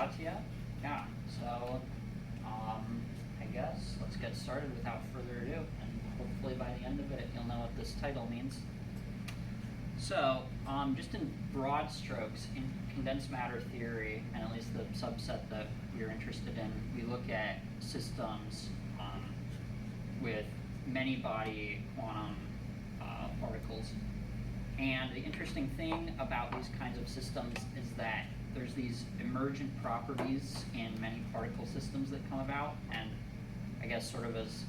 out to you. Yeah, so I guess let's get started without further ado, and hopefully by the end of it you'll know what this title means. So, just in broad strokes, in condensed matter theory, and at least the subset that we're interested in, we look at systems with many-body quantum particles. And the interesting thing about these kinds of systems is that there's these emergent properties in many particle systems that come about, and I guess sort of as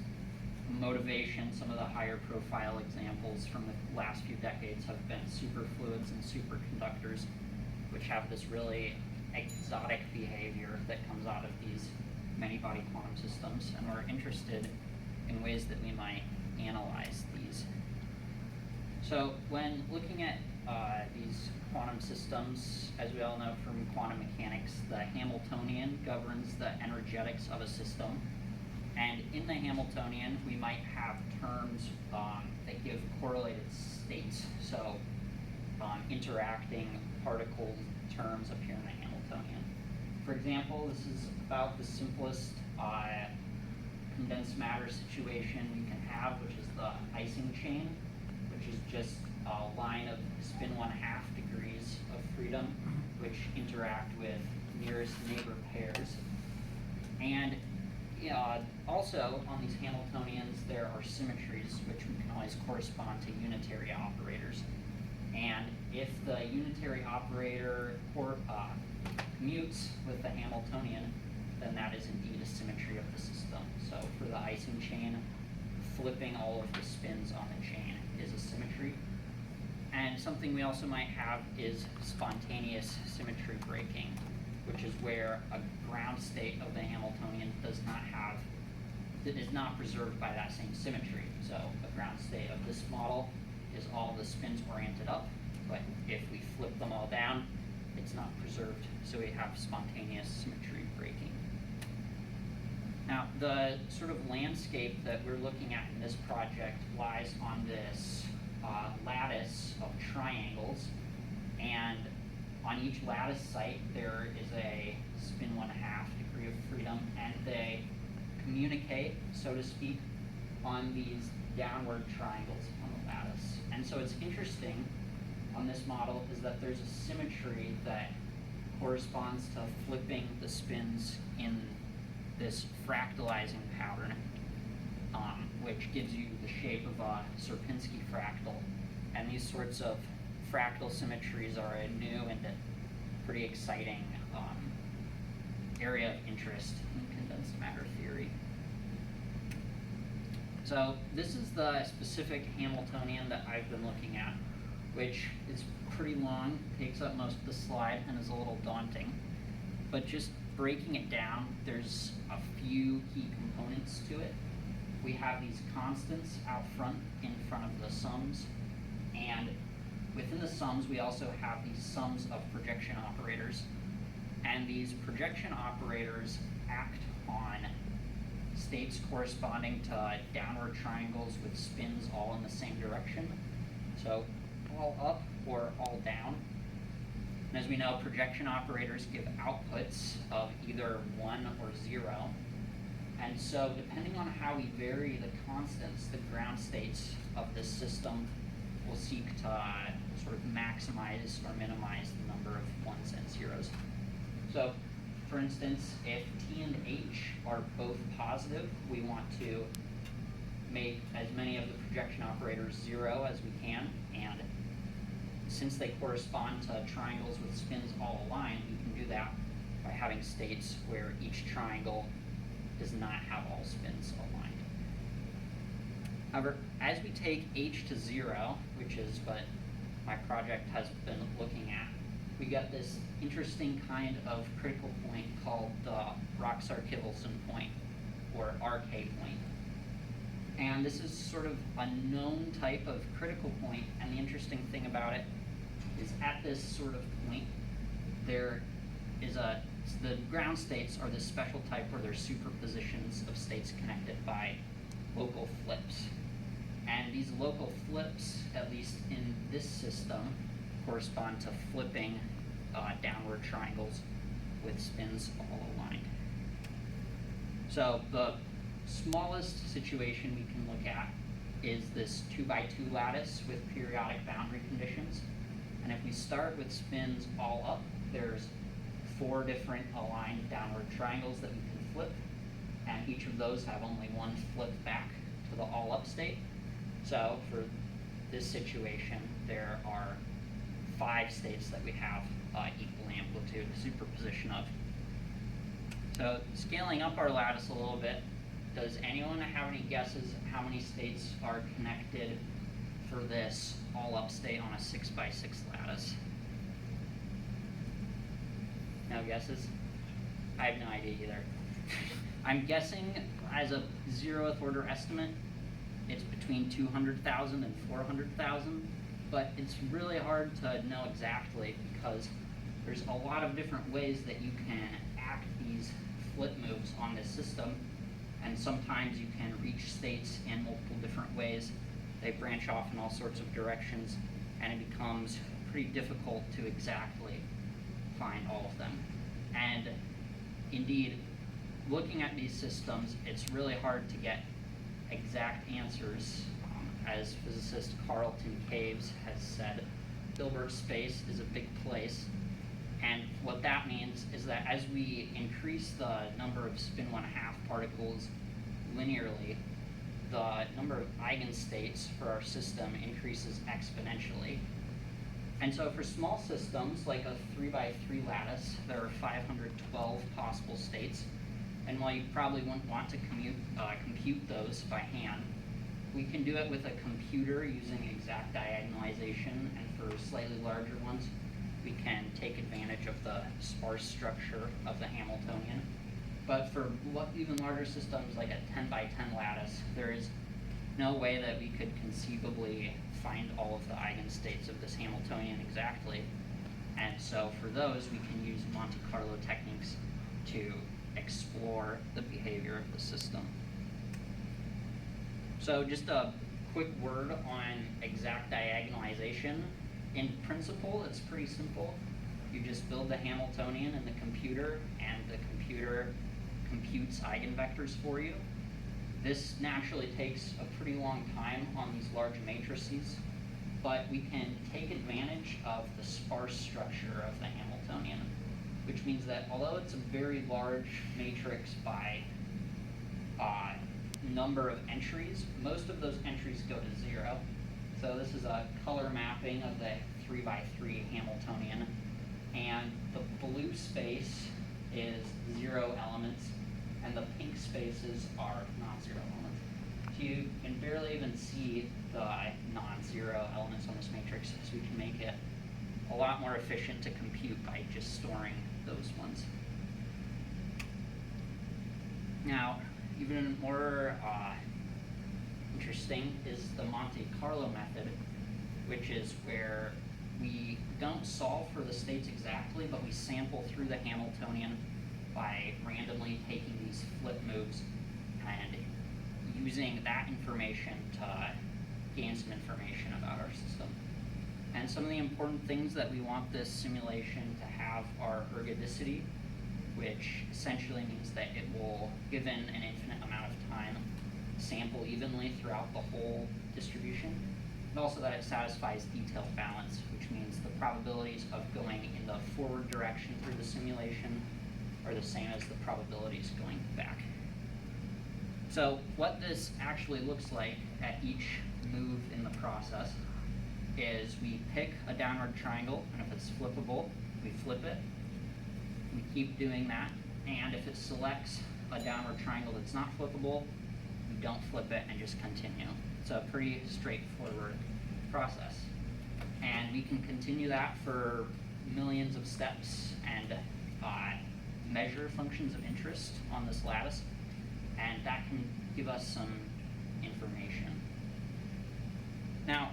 motivation, some of the higher profile examples from the last few decades have been superfluids and superconductors, which have this really exotic behavior that comes out of these many-body quantum systems, and we're interested in ways that we might analyze these. So when looking at these quantum systems, as we all know from quantum mechanics, the Hamiltonian governs the energetics of a system. And in the Hamiltonian, we might have terms that give correlated states. So interacting particle terms appear in the Hamiltonian. For example, this is about the simplest condensed matter situation you can have, which is the Ising chain, which is just a line of spin 1/2 degrees of freedom, which interact with nearest neighbor pairs. And also on these Hamiltonians, there are symmetries, which we can always correspond to unitary operators. And if the unitary operator commutes with the Hamiltonian, then that is indeed a symmetry of the system. So for the Ising chain, flipping all of the spins on the chain is a symmetry. And something we also might have is spontaneous symmetry breaking, which is where a ground state of the Hamiltonian is not preserved by that same symmetry. So a ground state of this model is all the spins oriented up, but if we flip them all down, it's not preserved, so we have spontaneous symmetry breaking. Now, the sort of landscape that we're looking at in this project lies on this lattice of triangles, and on each lattice site there is a spin 1/2 degree of freedom, and they communicate, so to speak, on these downward triangles on the lattice. And so it's interesting on this model is that there's a symmetry that corresponds to flipping the spins in this fractalizing pattern, which gives you the shape of a Sierpinski fractal. And these sorts of fractal symmetries are a new and pretty exciting area of interest in condensed matter theory. So this is the specific Hamiltonian that I've been looking at, which is pretty long, takes up most of the slide, and is a little daunting. But just breaking it down, there's a few key components to it. We have these constants out front, in front of the sums, and within the sums we also have these sums of projection operators. And these projection operators act on states corresponding to downward triangles with spins all in the same direction. So all up or all down. And as we know, projection operators give outputs of either 1 or 0. And so depending on how we vary the constants, the ground states of this system will seek to sort of maximize or minimize the number of 1s and 0s. So for instance, if T and H are both positive, we want to make as many of the projection operators 0 as we can, and since they correspond to triangles with spins all aligned, we can do that by having states where each triangle does not have all spins aligned. However, as we take H to 0, which is what my project has been looking at, we get this interesting kind of critical point called the Roxar-Kivelson point, or RK point. And this is sort of a known type of critical point, and the interesting thing about it is at this sort of point, there is the ground states are this special type where they're superpositions of states connected by local flips. And these local flips, at least in this system, correspond to flipping downward triangles with spins all aligned. So the smallest situation we can look at is this 2x2 lattice with periodic boundary conditions. And if we start with spins all up, there's 4 different aligned downward triangles that we can flip, and each of those have only one flip back to the all up state. So for this situation, there are 5 states that we have equal amplitude superposition of. So scaling up our lattice a little bit, does anyone have any guesses how many states are connected for this all up state on a 6x6 lattice? No guesses? I have no idea either. I'm guessing as a 0th order estimate, it's between 200,000 and 400,000, but it's really hard to know exactly because there's a lot of different ways that you can act these flip moves on this system, and sometimes you can reach states in multiple different ways. They branch off in all sorts of directions, and it becomes pretty difficult to exactly find all of them. And indeed, looking at these systems, it's really hard to get exact answers. As physicist Carlton Caves has said, Hilbert space is a big place. And what that means is that as we increase the number of spin 1/2 particles linearly, the number of eigenstates for our system increases exponentially. And so for small systems, like a 3x3 lattice, there are 512 possible states. And while you probably wouldn't want to compute those by hand, we can do it with a computer using exact diagonalization, and for slightly larger ones, we can take advantage of the sparse structure of the Hamiltonian. But for even larger systems like a 10x10 lattice, there is no way that we could conceivably find all of the eigenstates of this Hamiltonian exactly. And so for those, we can use Monte Carlo techniques to explore the behavior of the system. So just a quick word on exact diagonalization. In principle, it's pretty simple. You just build the Hamiltonian in the computer, and the computer computes eigenvectors for you. This naturally takes a pretty long time on these large matrices, but we can take advantage of the sparse structure of the Hamiltonian, which means that although it's a very large matrix by number of entries, most of those entries go to 0. So this is a color mapping of the 3x3 Hamiltonian, and the blue space is 0 elements, and the pink spaces are non-zero elements. So you can barely even see the non-zero elements on this matrix, so we can make it a lot more efficient to compute by just storing those ones. Now, even more interesting is the Monte Carlo method, which is where we don't solve for the states exactly, but we sample through the Hamiltonian by randomly taking these flip moves and using that information to gain some information about our system. And some of the important things that we want this simulation to have are ergodicity, which essentially means that it will, given an infinite amount of time, sample evenly throughout the whole distribution, and also that it satisfies detailed balance, which means the probabilities of going in the forward direction through the simulation are the same as the probabilities going back. So what this actually looks like at each move in the process is we pick a downward triangle, and if it's flippable, we flip it. We keep doing that, and if it selects a downward triangle that's not flippable, we don't flip it and just continue. It's a pretty straightforward process. And we can continue that for millions of steps and measure functions of interest on this lattice, and that can give us some information. Now,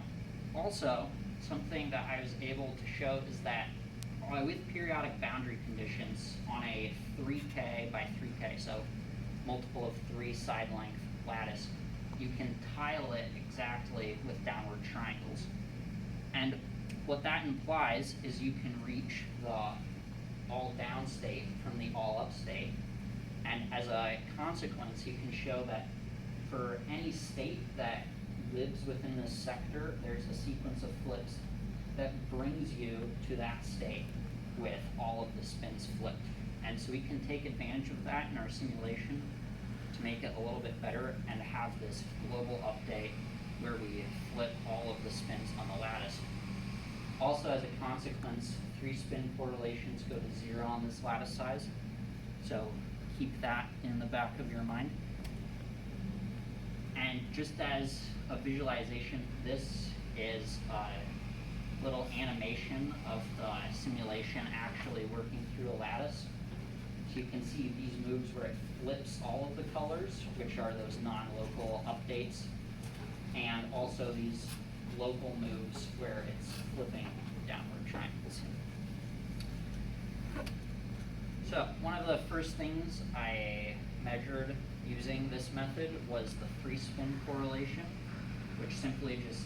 also, something that I was able to show is that with periodic boundary conditions on a 3K by 3K, so multiple of 3 side length lattice, you can tile it exactly with downward triangles. And what that implies is you can reach the all down state from the all up state. And as a consequence, you can show that for any state that lives within this sector, there's a sequence of flips that brings you to that state with all of the spins flipped. And so we can take advantage of that in our simulation to make it a little bit better and have this global update where we flip all of the spins on the lattice. Also, as a consequence, 3 spin correlations go to 0 on this lattice size. So keep that in the back of your mind. And just as a visualization, this is a little animation of the simulation actually working through a lattice. So you can see these moves where it flips all of the colors, which are those non-local updates, and also these local moves where it's flipping downward triangles. So one of the first things I measured using this method was the free spin correlation, which simply just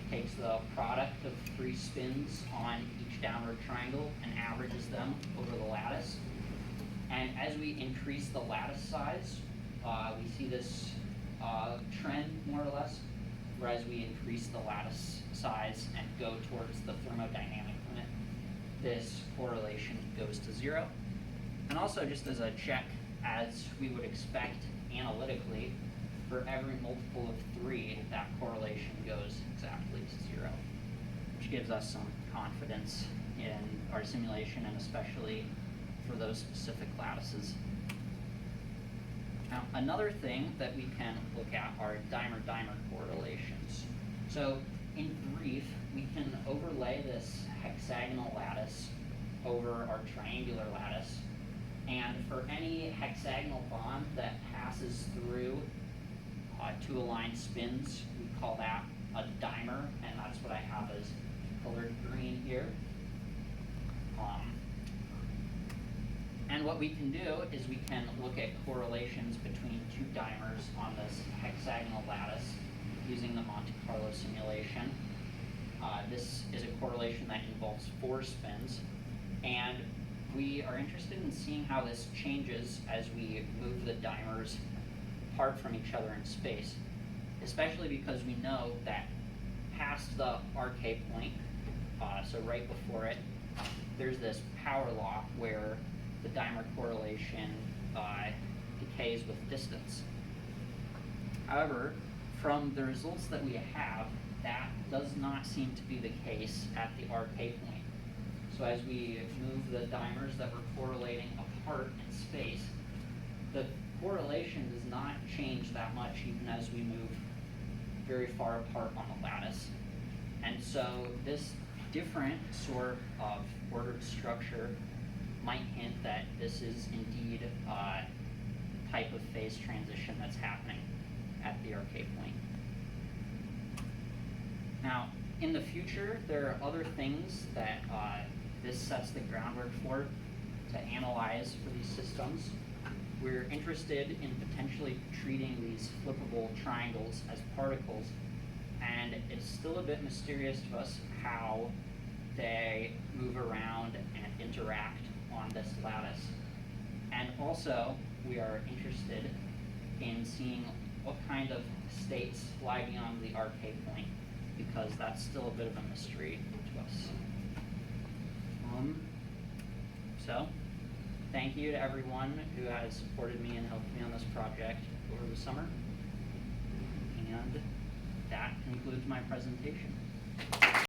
takes the product of 3 spins on each downward triangle and averages them over the lattice. And as we increase the lattice size, we see this trend more or less, whereas we increase the lattice size and go towards the thermodynamic limit, this correlation goes to 0. And also, just as a check, as we would expect analytically, for every multiple of 3, that correlation goes exactly to 0, which gives us some confidence in our simulation and especially for those specific lattices. Now, another thing that we can look at are dimer-dimer correlations. So, in brief, we can overlay this hexagonal lattice over our triangular lattice, and for any hexagonal bond that passes through 2 aligned spins, we call that a dimer, and that's what I have as colored green here. And what we can do is we can look at correlations between 2 dimers on this hexagonal lattice using the Monte Carlo simulation. This is a correlation that involves 4 spins, and we are interested in seeing how this changes as we move the dimers apart from each other in space, especially because we know that past the RK point, so right before it, there's this power law where the dimer correlation decays with distance. However, from the results that we have, that does not seem to be the case at the RK point. So as we move the dimers that we're correlating apart in space, the correlation does not change that much even as we move very far apart on the lattice. And so this different sort of ordered structure might hint that this is indeed a type of phase transition that's happening at the RK point. Now, in the future, there are other things that this sets the groundwork for to analyze for these systems. We're interested in potentially treating these flippable triangles as particles, and it's still a bit mysterious to us how they move around and interact on this lattice. And also, we are interested in seeing what kind of states lie beyond the RK point, because that's still a bit of a mystery to us. So, thank you to everyone who has supported me and helped me on this project over the summer. And that concludes my presentation.